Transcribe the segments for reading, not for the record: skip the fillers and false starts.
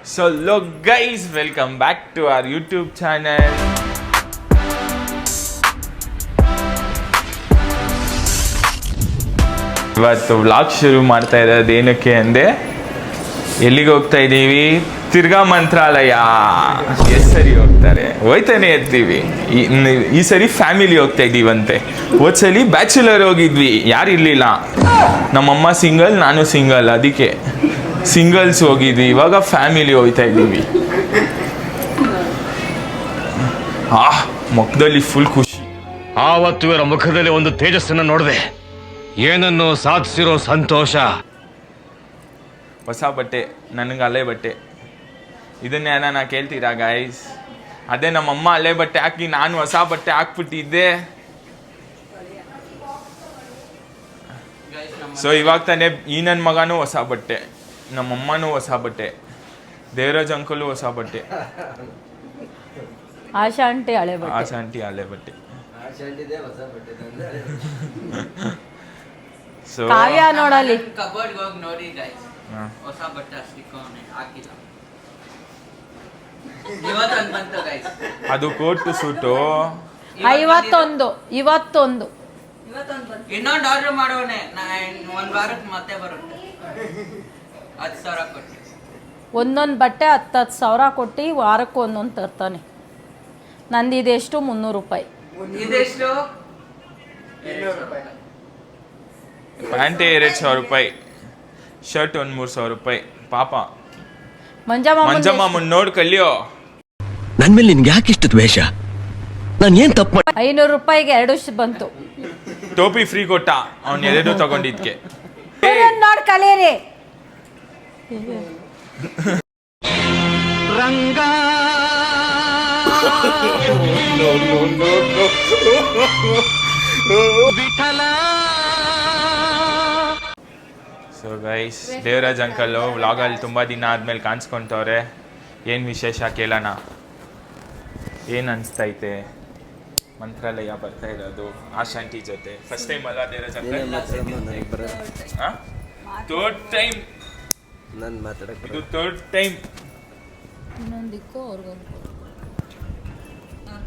So look guys, welcome back to our YouTube channel. ಇವತ್ತು vlog ಶುರು ಮಾಡ್ತಾ ಇರೋದು ಏನಕ್ಕೆ ಅಂದರೆ ಎಲ್ಲಿಗೆ ಹೋಗ್ತಾ ಇದ್ದೀವಿ? ತಿರ್ಗಾ ಮಂತ್ರಾಲಯ. ಎಷ್ಟು ಸರಿ ಹೋಗ್ತಾನೆ ಇರ್ತೀವಿ. ಈ ಸರಿ ಫ್ಯಾಮಿಲಿ ಹೋಗ್ತಾ ಇದ್ದೀವಂತೆ. ಹೋದ ಸಲಿ ಬ್ಯಾಚುಲರ್ ಹೋಗಿದ್ವಿ, ಯಾರು ಇರಲಿಲ್ಲ. ನಮ್ಮಮ್ಮ ಸಿಂಗಲ್, ನಾನು ಸಿಂಗಲ್, ಅದಕ್ಕೆ ಸಿಂಗಲ್ಸ್ ಹೋಗಿದ್ವಿ. ಇವಾಗ ಫ್ಯಾಮಿಲಿ ಹೋಗ್ತಾ ಇದ್ದೀವಿ. ಮುಖದಲ್ಲಿ ಫುಲ್ ಖುಷಿ. ಆವತ್ತು ಇವರ ಮುಖದಲ್ಲಿ ಒಂದು ತೇಜಸ್ಸನ್ನು ನೋಡಿದೆ. ಏನನ್ನು ಸಾಧಿಸಿರೋ ಸಂತೋಷ. ಹೊಸ ಬಟ್ಟೆ, ನನಗೆ ಹಳೆ ಬಟ್ಟೆ. ಇದನ್ನೇ ನಾ ಕೇಳ್ತೀರಾ ಗೈಸ್? ಅದೇ ನಮ್ಮಮ್ಮ ಹಳೆ ಬಟ್ಟೆ ಹಾಕಿ ನಾನು ಹೊಸ ಬಟ್ಟೆ ಹಾಕ್ಬಿಟ್ಟಿದ್ದೆ. ಸೊ ಇವಾಗ ತಾನೇ ಈ ನನ್ನ ಮಗನೂ ಹೊಸ ಬಟ್ಟೆ, ನಮ್ಮಮ್ಮನೂ ಹೊಸ ಬಟ್ಟೆ, ದೇವರಾಜ್ ಅಂಕಲು ಹೊಸ ಬಟ್ಟೆ, ಆಶಾ ಆಂಟಿ ಹಳೆ ಬಟ್ಟೆ. ಆಶಾ ಆಂಟಿ ಹಳೆ ಬಟ್ಟೆ. ಸೊ ಕಾವ್ಯ ನೋಡಲಿ ಕಬೋರ್ಡ್ ಹೋಗಿ ನೋಡಿ ಗೈಸ್, ಹೊಸ ಬಟ್ಟೆ ಹಾಕಿಲ್ಲ. ಇವತ್ತೊಂದು ಬಂತು ಗೈಸ್, ಅದು ಕೋಟ್ ಸೂಟು 51 ಇನ್ನೊಂದು ಆರ್ಡರ್ ಮಾಡೋನೆ. ಒಂದ್ ವಾರಕ್ಕೆ ಮತ್ತೆ ಬರುತ್ತೆ. 10,000 ಕೊಟ್ಟು ಒಂದೊಂದು ಬಟ್ಟೆ 10,000 ಕೊಟ್ಟು ವಾರಕ್ಕೆ ಒಂದೊಂದು ತರ್ತಾನೆ. ನಂದು ಇದೆಷ್ಟು? 300 ರೂಪಾಯಿ. ಇದೆಷ್ಟು? ಪ್ಯಾಂಟೇ 2,000 ರೂಪಾಯಿ, ಶರ್ಟ್ ಒಂದು 3,000 ರೂಪಾಯಿ. ಪಾಪ ಮಂಜಮ್ಮ ನೋಡ್ ಕಲಿಯೋ. ನನ್ ಮೇಲೆ ನಿನ್ಗೆ ಯಾಕೆ ಇಷ್ಟು ದ್ವೇಷ? ನಾನು ಏನ್ ತಪ್ಪು 500 ರೂಪಾಯಿಗೆ 2 ಬಂತು. ಟೋಪಿ ಫ್ರೀ ಕೊಟ್ಟ ಅವ್ನು, ಎರಡು ತಗೊಂಡಿದ್ಕೆ. ನೋಡಿ ಕಲಿಯರಿ. ರಂಗ ಸೊ ಗೈಸ್, ದೇವರಾಜ್ ಅಂಕಲ್ ವ್ಲಾಗಲ್ಲಿ ತುಂಬ ದಿನ ಆದ್ಮೇಲೆ ಕಾಣಿಸ್ಕೊಂತವ್ರೆ. ಏನು ವಿಶೇಷ ಕೇಳೋಣ. ಏನು ಅನಿಸ್ತೈತೆ ಮಂತ್ರಾಲಯ ಬರ್ತಾ ಇರೋದು ಆಶಾಂಟಿ ಜೊತೆ? ಫಸ್ಟ್ ಟೈಮ್ ಅಲ್ಲ ದೇವರಾಜ್ ಅಂಕಲ್? Third time. ಇದು ಥರ್ಡ್ ಟೈಮ್.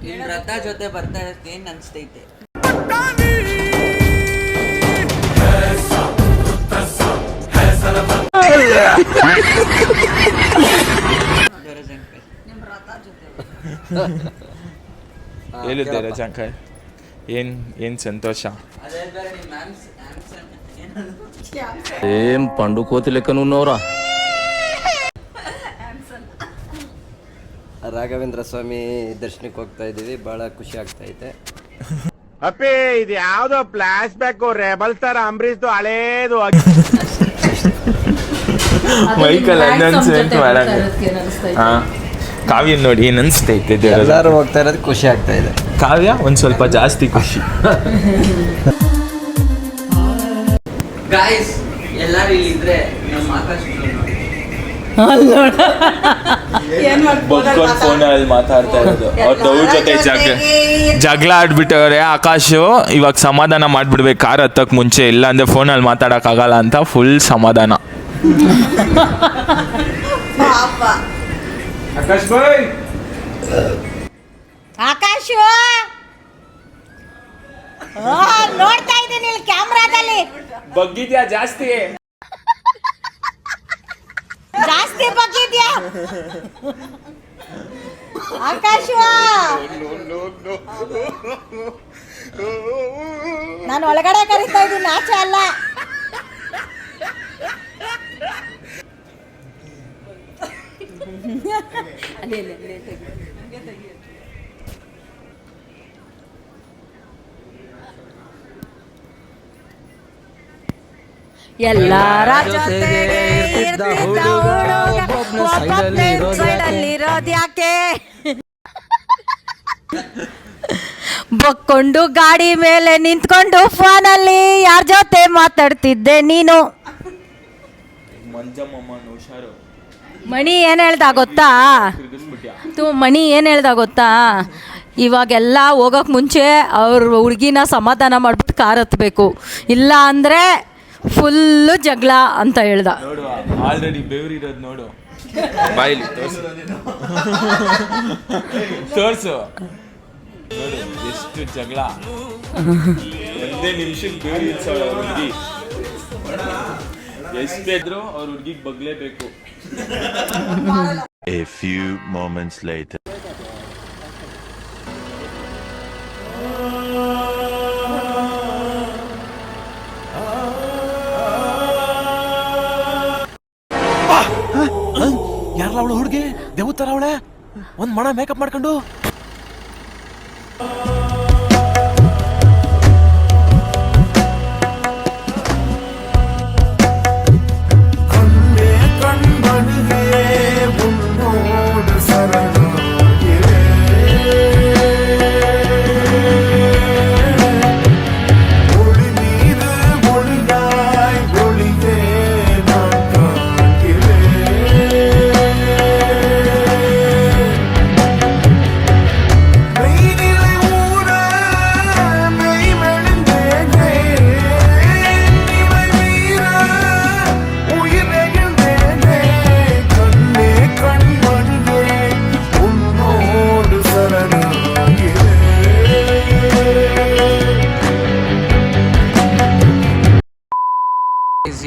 ನಿಮ್ ರಥ ಜೊತೆ ಬರ್ತಾ ಇರೋದು ಏನ್ ಅನ್ಸ್ತೈತೆ? ಹೇಳು ದೇವರಾಜ್ ಅಂಕಲ್, ಏನ್ ಸಂತೋಷ? ಏನ್ ಪಂಡು ಕೋತಿ ಲೆಕ್ಕನೂರ. ರಾಘವೇಂದ್ರ ಸ್ವಾಮಿ ದರ್ಶನಕ್ಕೆ ಹೋಗ್ತಾ ಇದ್ದೀವಿ. ಬಹಳ ಖುಷಿ ಆಗ್ತಾ ಐತೆ. ಅಪ್ಪಿ, ಇದು ಯಾವ್ದೋ ಫ್ಲಾಶ್ ಬ್ಯಾಕ್ ರೆಬಲ್ ತರ ಅಂಬರೀಶ್ದು ಹಳೇದು. ಮೈಕಲ್ ಕಾವ್ಯ ನೋಡಿ ಏನ್ ಅನ್ಸ್ತೈತೆ? ಎಲ್ಲರೂ ಹೋಗ್ತಾ ಇರೋದು ಖುಷಿ ಆಗ್ತಾ ಇದೆ. ಕಾವ್ಯ ಒಂದ್ ಸ್ವಲ್ಪ ಜಾಸ್ತಿ ಖುಷಿ. ಗಾಯ್ಸ್, ಎಲ್ಲಾರು ಇಲ್ಲಿದ್ರೆ ನಮ್ಮ ಆಕಾಶ ಬಗ್ಗೊಂಡ್ ಫೋನಲ್ಲಿ ಮಾತಾಡ್ತಾ ಇರೋದು. ಅವ್ರ ಜೊತೆ ಜಗಳ ಆಡ್ಬಿಟ್ಟವ್ರೆ. ಆಕಾಶು ಇವಾಗ ಸಮಾಧಾನ ಮಾಡ್ಬಿಡ್ಬೇಕು ಕಾರ್ ಹತ್ತಕ್ ಮುಂಚೆ, ಇಲ್ಲ ಅಂದ್ರೆ ಫೋನಲ್ಲಿ ಮಾತಾಡಕ್ ಆಗಲ್ಲ ಅಂತ ಫುಲ್ ಸಮಾಧಾನ. ಆಕಾಶ್ ಬಾಯ್, ಆಕಾಶ ನೋಡ್ತಾ ಇದ್ದೀನಿ ಕ್ಯಾಮ್ರಾದಲ್ಲಿ. ಬಗ್ಗಿದ್ಯಾ ಜಾಸ್ತಿ ಬಗ್ಗಿದ್ಯಾ ಆಕಾಶ? ನಾನು ಒಳಗಡೆ ಕರೀತಾ ಇದ್ದೀನಿ, ಆಚೆ ಅಲ್ಲ. ಎಲ್ಲಾರ ಸೈಡಲ್ಲಿರೋದು ಯಾಕೆ? ಬಕ್ಕೊಂಡು ಗಾಡಿ ಮೇಲೆ ನಿಂತ್ಕೊಂಡು ಫೋನಲ್ಲಿ ಯಾರ ಜೊತೆ ಮಾತಾಡ್ತಿದ್ದೆ ನೀನು? ಮಣಿ ಏನು ಹೇಳ್ದ ಗೊತ್ತಾ? ಮಣಿ ಏನು ಹೇಳ್ದ ಗೊತ್ತಾ? ಇವಾಗೆಲ್ಲ ಹೋಗೋಕೆ ಮುಂಚೆ ಅವ್ರ ಹುಡುಗಿನ ಸಮಾಧಾನ ಮಾಡ್ಬಿಟ್ಟು ಕಾರ್ ಹತ್ತಬೇಕು, ಇಲ್ಲ ಅಂದರೆ ಫುಲ್ಲು ಜಗಳ ಅಂತ ಹೇಳ್ದ. ನೋಡು ಆಲ್ರೆಡಿ ಬೆವರಿರೋದು ನೋಡು. ಬಾಯಿಲಿ ತೋರ್ಸು ನೋಡು ಎಷ್ಟು ಜಗಳ ಒಂದೇ ನಿಮಿಷಕ್ಕೆ ಬೇರೆ ಹುಡುಗಿ ಎಷ್ಟಿದ್ರು ಅವ್ರ ಹುಡುಗಿಗೆ ಬಗ್ಲೇಬೇಕು. A few moments later. ಯಾರಲ್ಲ ಅವಳು ಹುಡುಗಿ ದೇವತರ ಅವಳೆ ಒಂದ್ ಮಣ ಮೇಕಪ್ ಮಾಡ್ಕೊಂಡು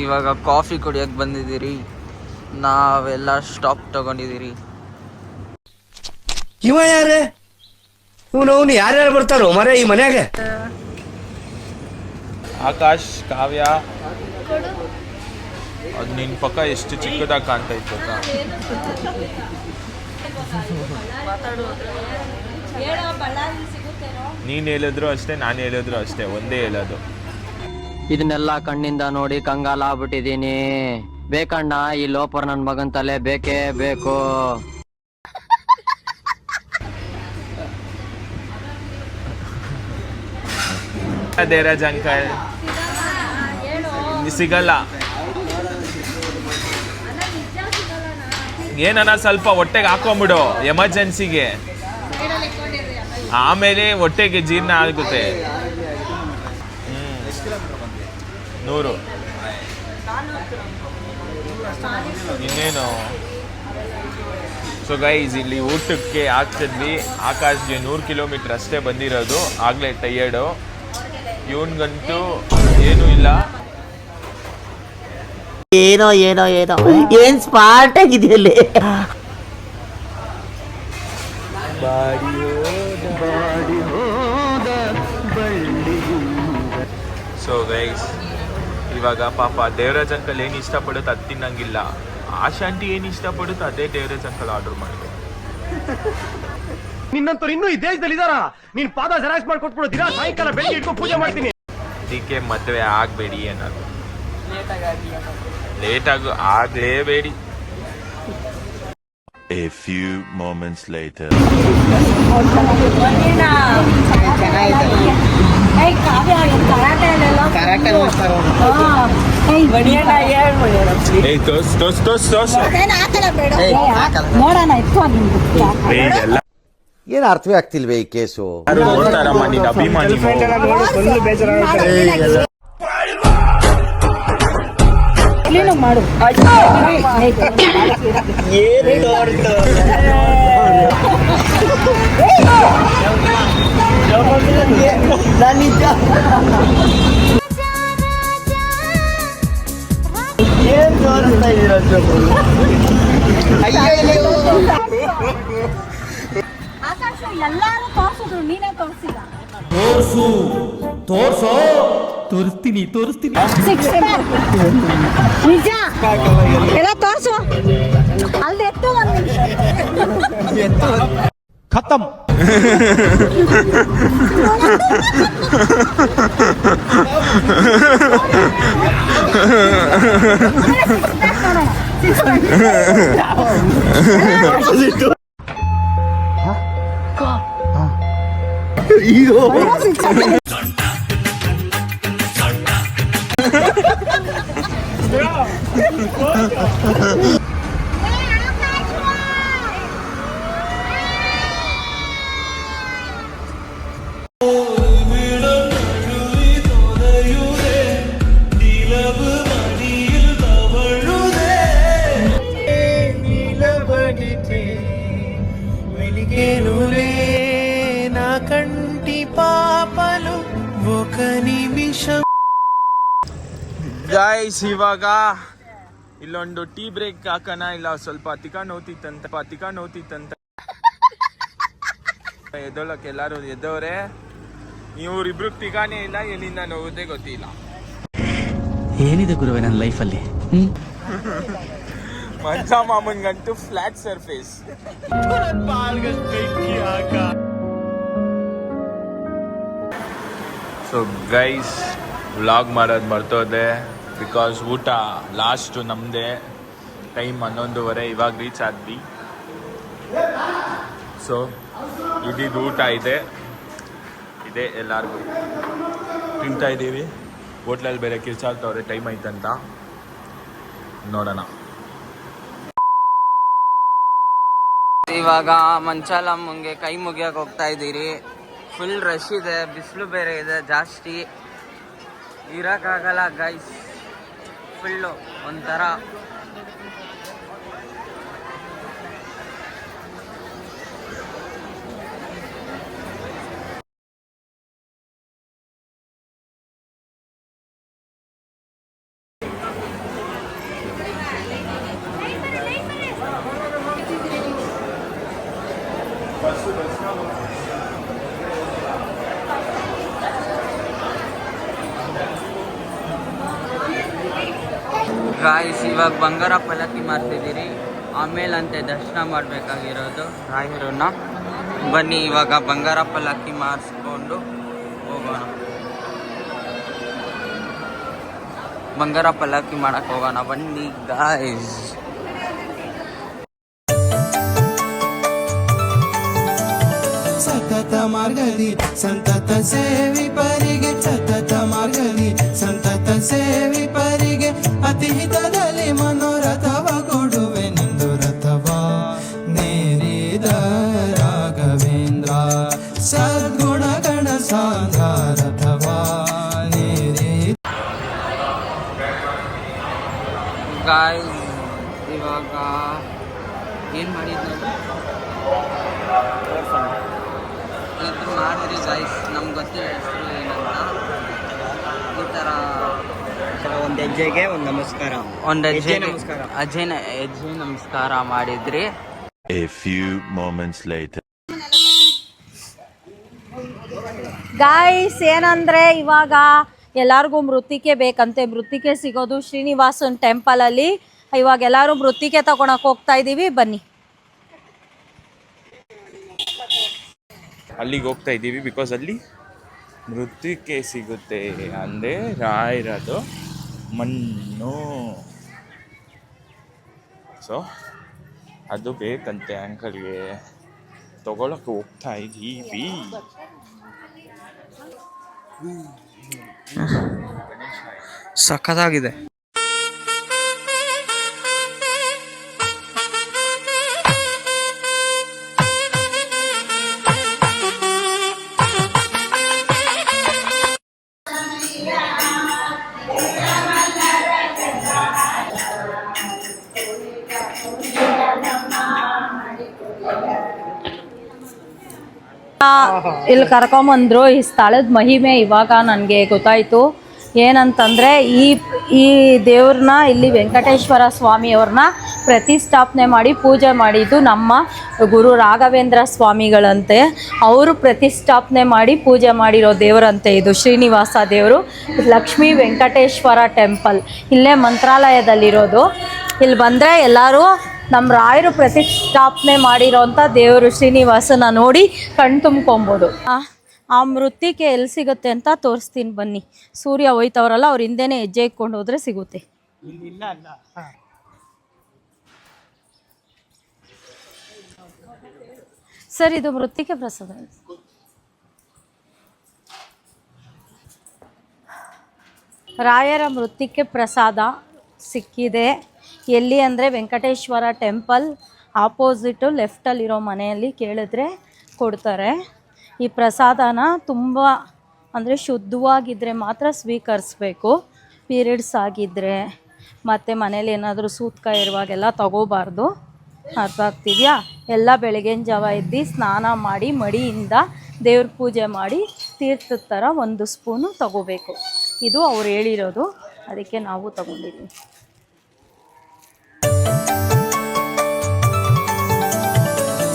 ಇವಾಗ ಕಾಫಿ ಕುಡಿಯೋಕೆ ಬಂದಿದ್ದೀರಿ, ನಾವೆಲ್ಲ ಸ್ಟಾಪ್ ತಗೊಂಡಿದ್ದೀರಿ. ಇವ ಯಾರೇ ಇವನು ಯಾರ್ಯಾರು ಬರ್ತಾರೋ ಮರ ಈ ಮನ್ಯಾಗ? ಆಕಾಶ್, ಕಾವ್ಯ, ಅದು ನಿನ್ ಪಕ್ಕ ಎಷ್ಟು ಚಿಕ್ಕದಾಗಿ ಕಾಣ್ತಾ ಇತ್ತು. ನೀನ್ ಹೇಳಿದ್ರು ಅಷ್ಟೇ, ನಾನು ಹೇಳಿದ್ರು ಅಷ್ಟೇ, ಒಂದೇ ಹೇಳೋದು. ಇದನ್ನೆಲ್ಲ ಕಣ್ಣಿಂದ ನೋಡಿ ಕಂಗಾಲ ಆಗ್ಬಿಟ್ಟಿದೀನಿ. ಬೇಕಣ್ಣ, ಈ ಲೋಪರ್ ನನ್ ಮಗನ್ ತಲೆ ಬೇಕೇ ಬೇಕು. ದೇವರಾಜ್ ಅಂಕಲ್ ಸಿಗಲ್ಲ ಏನನ್ನ ಸ್ವಲ್ಪ ಹೊಟ್ಟೆಗೆ ಹಾಕೊಂಬಿಡು ಎಮರ್ಜೆನ್ಸಿಗೆ, ಆಮೇಲೆ ಹೊಟ್ಟೆಗೆ ಜೀರ್ಣ ಆಗುತ್ತೆ. 100 ಇನ್ನೇನು. ಸೊ ಗೈಸ್, ಇಲ್ಲಿ ಊಟಕ್ಕೆ ಆಗ್ತಿದ್ವಿ. ಆಕಾಶ್ಗೆ 100 ಕಿಲೋಮೀಟರ್ ಅಷ್ಟೇ ಬಂದಿರೋದು, ಆಗ್ಲೇ ಟಯರ್ಡು. ಇವನ್ಗಂತೂ ಏನೂ ಇಲ್ಲ. ಏನೋ ಏನೋ ಏನೋ ಏನ್ ಸ್ಮಾರ್ಟ್ ಆಗಿದೆಯಲ್ಲಿ. ಸೊ ಗೈಸ್, ಇವಾಗ ಪಾಪ ದೇವರಾಜ್ ಅಂಕಲ್ ಏನು ಇಷ್ಟಪಡುತ್ತೆ ಅದು ತಿನ್ನಂಗಿಲ್ಲ. ಆಶಾಂಟಿ ಏನು ಇಷ್ಟಪಡುತ್ತೆ ಅದೇ ದೇವರಾಜ್ ಅಂಕಲ್ ಆರ್ಡರ್ ಮಾಡಿದ್ರು. ನಿನ್ನಂತವ್ರು ಇನ್ನೂ ಈ ದೇಶದಲ್ಲಿ ಇದಾರ? ನೀನ್ ಪಾದ ಜೆರಾಕ್ಸ್ ಮಾಡ್ಕೊಟ್ಬಿಡು, ದಿನ ಸಾಯಂಕಾಲ ಬೆಳಿಗ್ಗೆ ಇಟ್ಕೊಂಡು ಪೂಜೆ ಮಾಡ್ತೀನಿ. ಅದಕ್ಕೆ ಮದುವೆ ಆಗಬೇಡಿ ಏನಾದ್ರು, ಲೇಟಾಗಿ ಆಗಲೇಬೇಡಿ. A few moments later. ಏನ್ ಅರ್ಥವೇ ಆಗ್ತಿಲ್ವೇ ಈ ಕೇಸು? ಅಭಿಮಾನಿ ಮಾಡು. ಏನ್ ತೋರಿಸ್ತಾ ಇದೀರ? ಆಕಾಶ ಎಲ್ಲಾರು ತೋರ್ಸಿದ್ರು, ನೀನೇ ತೋರಿಸಿಲ್ಲ. ತೋರ್ಸೋ ತೋರಿಸ್ತೀನಿ ನಿಜ ಎಲ್ಲ ತೋರ್ಸು. ಅಲ್ಲಿ ಎತ್ತು ಖತಮ್. ಗಾಯ್ಸ್ ಇವಾಗ ಇಲ್ಲೊಂದು ಟೀ ಬ್ರೇಕ್ ಹಾಕೋಣ, ಇಲ್ಲ ಸ್ವಲ್ಪ ತಿಕ್ಕ ನೋತಿತ್ತಂತ ಎದ್ದೋಳಕ್ಕೆ ಎಲ್ಲಾರು ಎದ್ದವ್ರೆ. ಇವ್ರಿಬ್ರು ತಿಗಾನೇ ಇಲ್ಲ, ಎಲ್ಲಿಂದ ನೋವುದೇ ಗೊತ್ತಿಲ್ಲ. ಏನಿದೆ ಗುರುವೆ ನನ್ನ ಲೈಫಲ್ಲಿ? ಮಂಜ ಮಾಮನ್ಗಂತೂ flat surface. So guys, vlog ಮಾಡೋದು ಮರ್ತೋದೆ ಬಿಕಾಸ್ ಊಟ ಲಾಸ್ಟು ನಮ್ಮದೇ. ಟೈಮ್ 11:30, ಇವಾಗ ರೀಚ್ ಆದ್ವಿ. ಸೊ ಇದಿದ್ದು ಊಟ ಇದೆ ಎಲ್ಲರಿಗೂ ತಿಂತಾ ಇದ್ದೀವಿ. ಹೋಟ್ಲಲ್ಲಿ ಬೇರೆ ಕಿರ್ಚಾಡ್ತವ್ರೆ ಟೈಮ್ ಐತಂತ, ನೋಡೋಣ. ಇವಾಗ ಮಂಚಾಲಮ್ಮಂಗೆ ಕೈ ಮುಗಿಯಕ್ಕೆ ಹೋಗ್ತಾ ಇದ್ದೀರಿ. ಫುಲ್ ರಶ್ ಇದೆ, ಬಿಸಿಲು ಬೇರೆ ಇದೆ ಜಾಸ್ತಿ, ಇರೋಕ್ಕಾಗಲ್ಲ ಗೈಸ್. ಫುಲ್ಲು ಒಂಥರ ಗಾಯ್ಸ್. ಇವಾಗ ಬಂಗಾರ ಪಲ್ಲಕ್ಕಿ ಮಾಡ್ತಿದ್ದೀರಿ, ಆಮೇಲಂತೆ ದರ್ಶನ ಮಾಡಬೇಕಾಗಿರೋದು ರಾಯರನ್ನ. ಬನ್ನಿ ಇವಾಗ ಬಂಗಾರ ಪಲ್ಲಕ್ಕಿ ಮಾಡಿಸ್ಕೊಂಡು ಹೋಗೋಣ. ಬಂಗಾರ ಪಲ್ಲಕ್ಕಿ ಮಾಡಕ್ಕೆ ಹೋಗೋಣ ಬನ್ನಿ ಗಾಯ್ಸ್. ಸತತ ಮಾರ್ಗದಿ ಸಂತತ ಸೇವಿಪರಿಗೆ, ಸತತ ಮಾರ್ಗದಿ ಸಂತತ ಸೇವಿಪರಿಗೆ, ಅತಿ ಹಿತದಲ್ಲಿ ಮನೋರಥವ ಕೊಡುವೆ ನಿಂದು ರಥವ ನೇರಿದ ರಾಘವೇಂದ್ರ, ಸದ್ಗುಣಗಣ ಸಾಂದ್ರ ರಥವ ನೇರಿ. ಗಾಯ್ಸ್ ಇವಾಗ ಏನು ಮಾಡಿದ್ದು ಇದು ಮಾಡಿದ್ರಿ ಗಾಯ್ಸ್, ನಮ್ಗೆ ಗೊತ್ತಿಲ್ಲ ಹೆಸರು ಏನಂತ. ಈ ಥರ ಒಂದು ಹೆಜ್ಜೆಗೆ ಒಂದು ನಮಸ್ಕಾರ, ಒಂದು ಹೆಜ್ಜೆ ನಮಸ್ಕಾರ ಮಾಡಿದ್ರಿ. A few moments later. Guys ಏನಂದರೆ ಇವಾಗ ಎಲ್ಲರಿಗೂ ಮೃತ್ತಿಕೆ ಬೇಕಂತೆ. ಮೃತ್ತಿಕೆ ಸಿಗೋದು ಶ್ರೀನಿವಾಸನ್ ಟೆಂಪಲಲ್ಲಿ. ಇವಾಗ ಎಲ್ಲರೂ ಮೃತ್ತಿಕೆ ತಗೊಳಕ್ಕೆ ಹೋಗ್ತಾ ಇದ್ದೀವಿ, ಬನ್ನಿ. ಅಲ್ಲಿಗೆ ಹೋಗ್ತಾ ಇದ್ದೀವಿ ಬಿಕಾಸ್ ಅಲ್ಲಿ ಮೃತ್ತಿಕೆ ಸಿಗುತ್ತೆ, ಅಂದರೆ ರಾಯಿರದು ಮಣ್ಣು. ಸೊ ಅದು ಬೇಕಂತೆ ಅಂಕಲ್ಗೆ, ತಗೊಳಕ್ಕೆ ಹೋಗ್ತಾ ಇದ್ದೀವಿ. ಸಖತ್ತಾಗಿದೆ. ಇಲ್ಲಿ ಕರ್ಕೊಂಬಂದ್ರು. ಈ ಸ್ಥಳದ ಮಹಿಮೆ ಇವಾಗ ನನಗೆ ಗೊತ್ತಾಯಿತು. ಏನಂತಂದರೆ ಈ ದೇವ್ರನ್ನ ಇಲ್ಲಿ ವೆಂಕಟೇಶ್ವರ ಸ್ವಾಮಿಯವ್ರನ್ನ ಪ್ರತಿಷ್ಠಾಪನೆ ಮಾಡಿ ಪೂಜೆ ಮಾಡಿದ್ದು ನಮ್ಮ ಗುರು ರಾಘವೇಂದ್ರ ಸ್ವಾಮಿಗಳಂತೆ. ಅವರು ಪ್ರತಿಷ್ಠಾಪನೆ ಮಾಡಿ ಪೂಜೆ ಮಾಡಿರೋ ದೇವರಂತೆ ಇದು ಶ್ರೀನಿವಾಸ ದೇವರು. ಲಕ್ಷ್ಮೀ ವೆಂಕಟೇಶ್ವರ ಟೆಂಪಲ್ ಇಲ್ಲೇ ಮಂತ್ರಾಲಯದಲ್ಲಿರೋದು. ಇಲ್ಲಿ ಬಂದರೆ ಎಲ್ಲರೂ ನಮ್ಮ ರಾಯರು ಪ್ರತಿಷ್ಠಾಪನೆ ಮಾಡಿರೋಂಥ ದೇವರು ಶ್ರೀನಿವಾಸನ ನೋಡಿ ಕಣ್ ತುಂಬ್ಕೊಬೋದು. ಆ ಮೃತ್ತಿಕೆ ಎಲ್ಲಿ ಸಿಗುತ್ತೆ ಅಂತ ತೋರಿಸ್ತೀನಿ ಬನ್ನಿ. ಸೂರ್ಯ ಹೋಯ್ತವ್ರಲ್ಲ, ಅವ್ರ ಹಿಂದೆನೇ ಹೆಜ್ಜೆ ಇಟ್ಕೊಂಡು ಹೋದ್ರೆ ಸಿಗುತ್ತೆ. ಸರ್ ಇದು ಮೃತ್ತಿಕೆ ಪ್ರಸಾದ. ರಾಯರ ಮೃತ್ತಿಕೆ ಪ್ರಸಾದ ಸಿಕ್ಕಿದೆ. ಎಲ್ಲಿ ಅಂದರೆ ವೆಂಕಟೇಶ್ವರ ಟೆಂಪಲ್ ಆಪೋಸಿಟು ಲೆಫ್ಟಲ್ಲಿರೋ ಮನೆಯಲ್ಲಿ ಕೇಳಿದ್ರೆ ಕೊಡ್ತಾರೆ. ಈ ಪ್ರಸಾದನ ತುಂಬ ಅಂದರೆ ಶುದ್ಧವಾಗಿದ್ದರೆ ಮಾತ್ರ ಸ್ವೀಕರಿಸ್ಬೇಕು. ಪೀರಿಯಡ್ಸ್ ಆಗಿದ್ದರೆ ಮತ್ತು ಮನೇಲಿ ಏನಾದರೂ ಸೂತ್ಕ ಇರುವಾಗೆಲ್ಲ ತಗೋಬಾರ್ದು. ಅರ್ಥ ಆಗ್ತಿದೆಯಾ? ಎಲ್ಲ ಬೆಳಗಿನ ಜಾವ ಎದ್ದು ಸ್ನಾನ ಮಾಡಿ ಮಡಿಯಿಂದ ದೇವ್ರ ಪೂಜೆ ಮಾಡಿ ತೀರ್ಥದ ಥರ 1 ಸ್ಪೂನು ತಗೋಬೇಕು. ಇದು ಅವ್ರು ಹೇಳಿರೋದು. ಅದಕ್ಕೆ ನಾವು ತಗೊಂಡಿದ್ದೀವಿ.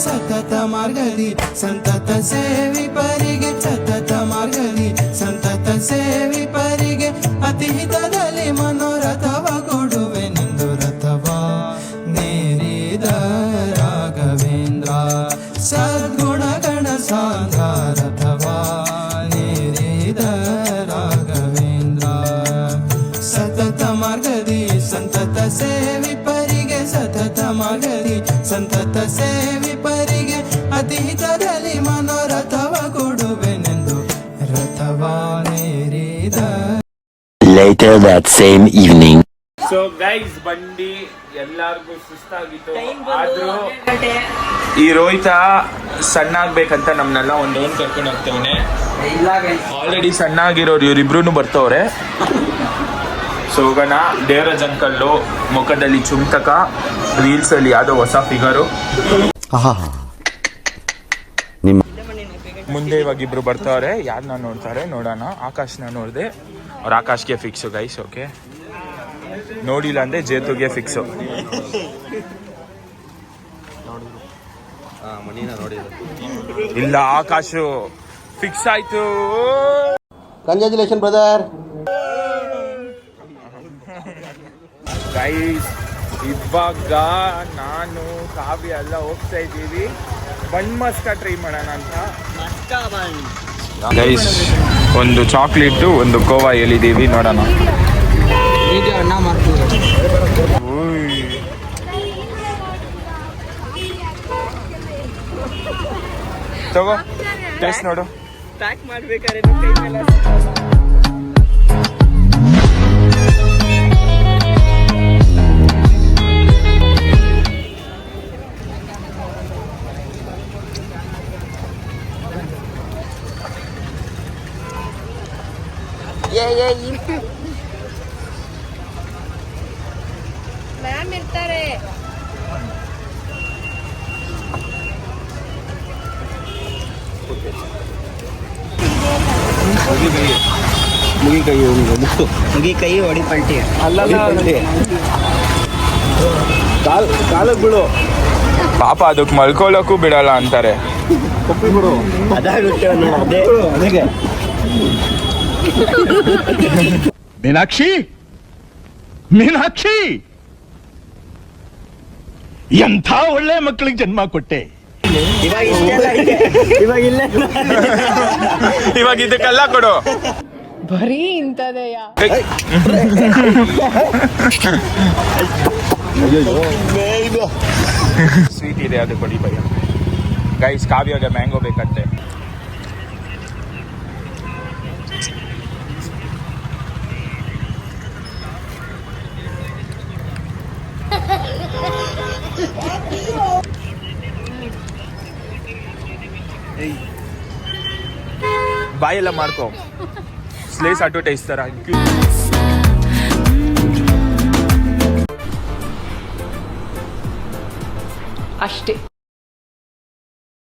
ಸತತ ಮಾರ್ಗದಿ ಸಂತತ ಸೇವಿಪರಿಗೆ ಸತತ ಮಾರ್ಗದಿ ಸಂತತ ಸೇವಿಪರಿಗೆ ಅತಿ ಹಿತದಲ್ಲಿ ಮನೋರಥವ ಕೊಡುವೆನೆಂದು ರಥವ ನೇರಿದ ರಾಘವೇಂದ್ರ ಸದ್ಗುಣಗಣ ಸಾಂದ್ರ ರಥವ ನೇರಿದ ರಾಘವೇಂದ್ರ ಸತತ ಮಾರ್ಗದಿ ಸಂತತ ಸೇವಿಪರಿಗೆ ಸತತ ಮಾರ್ಗದಿ ಸಂತತ ಸೇವಿಪರಿಗೆ ಅತಿ ಹಿತದಲ್ಲಿ ಮನೋರಥವ ಕೊಡುವೆನೆಂದು ರಥವಾನೇರಿದ. Later that same evening. So guys ಬಂಡಿ ಎಲ್ಲಾರ್ಗು ಸುಸ್ತಾಗಿತ್ತು. ಆದ್ರೂ ಈ ರೋಹಿತ ಸಣ್ಣ ಆಗ್ಬೇಕಂತ ನಮ್ನೆಲ್ಲ ಒಂದು ರೌಂಡ್ ಕರ್ಕೊಂಡು ಹೋಗ್ತವನೆ. ಆಲ್ರೆಡಿ ಸಣ್ಣ ಆಗಿರೋರು ಇವರಿಬ್ರು ಬರ್ತವ್ರೆ. ಸೊ ಹೋಗೋಣ. ದೇವರಾಜ್ ಅಂಕಲ್ಲು ಮುಖದಲ್ಲಿ ಚುಮ್ತಕ, ರೀಲ್ಸ್ ಅಲ್ಲಿ ಯಾವುದೋ ಹೊಸ ಫಿಗರು. ಮುಂದೆ ಇವಾಗ ಇಬ್ರು ಬರ್ತಾವ್ರೆ. ಯಾರನ್ನ ನೋಡ್ತಾರೆ ನೋಡೋಣ. ಆಕಾಶ್ನ ನೋಡಿದೆ, ಅವ್ರ ಆಕಾಶ್ಗೆ ಫಿಕ್ಸು ಗೈಸ್. ಓಕೆ, ನೋಡಿಲ್ಲ ಅಂದ್ರೆ ಜೇತುಗೆ ಫಿಕ್ಸು. ಇಲ್ಲ, ಆಕಾಶು ಫಿಕ್ಸ್ ಆಯ್ತು. Congratulation brother. ಗೈಸ್ ಇವಾಗ ನಾನು ಕಾವ್ಯ ಎಲ್ಲ ಹೋಗ್ತಾ ಇದ್ದೀವಿ ಬನ್ ಮಸ್ಕ ಟ್ರೈ ಮಾಡೋಣ ಅಂತ. ಗೈಸ್ ಒಂದು ಚಾಕ್ಲೇಟು ಒಂದು ಕೋವಾ ಹೇಳಿದ್ದೀವಿ, ನೋಡೋಣ. ತಗೋ ಟೇಸ್ಟ್ ನೋಡು. ಪ್ಯಾಕ್ ಮಾಡ್ಬೇಕಾದ್ರೆ ಮ್ಯಾಮ್ ಇರ್ತಾರೆ. ಮುಗಿಕೈ ಹೊಡಿ ಪಲ್ಟಿ ಕಾಲಕ್ಕೆ ಬಿಡು ಪಾಪ, ಅದಕ್ಕೆ ಮಲ್ಕೊಳ್ಳೋಕ್ಕೂ ಬಿಡಲ್ಲ ಅಂತಾರೆ. ಮೀನಾಕ್ಷಿ, ಮೀನಾಕ್ಷಿ, ಎಂಥ ಒಳ್ಳೆ ಮಕ್ಕಳಿಗೆ ಜನ್ಮ ಕೊಟ್ಟೆ. ಇವಾಗ ಇದಕ್ಕೆಲ್ಲ ಕೊಡು. ಬರೀ ಇಂಥದೆಯ. ಸ್ವೀಟ್ ಇದೆ, ಅದು ಕೊಡಿ ಭಯ. ಗೈಸ್ ಕಾವ್ಯಗೆ ಮ್ಯಾಂಗೋ ಬೇಕಂತೆ. ಬಾಯೆಲ್ಲ ಮಾಡ್ಕೋ. ಸ್ಲೇಸ್ ಅಡ್ವರ್ಟೈಸ್ ತರ. ಅಷ್ಟೇ.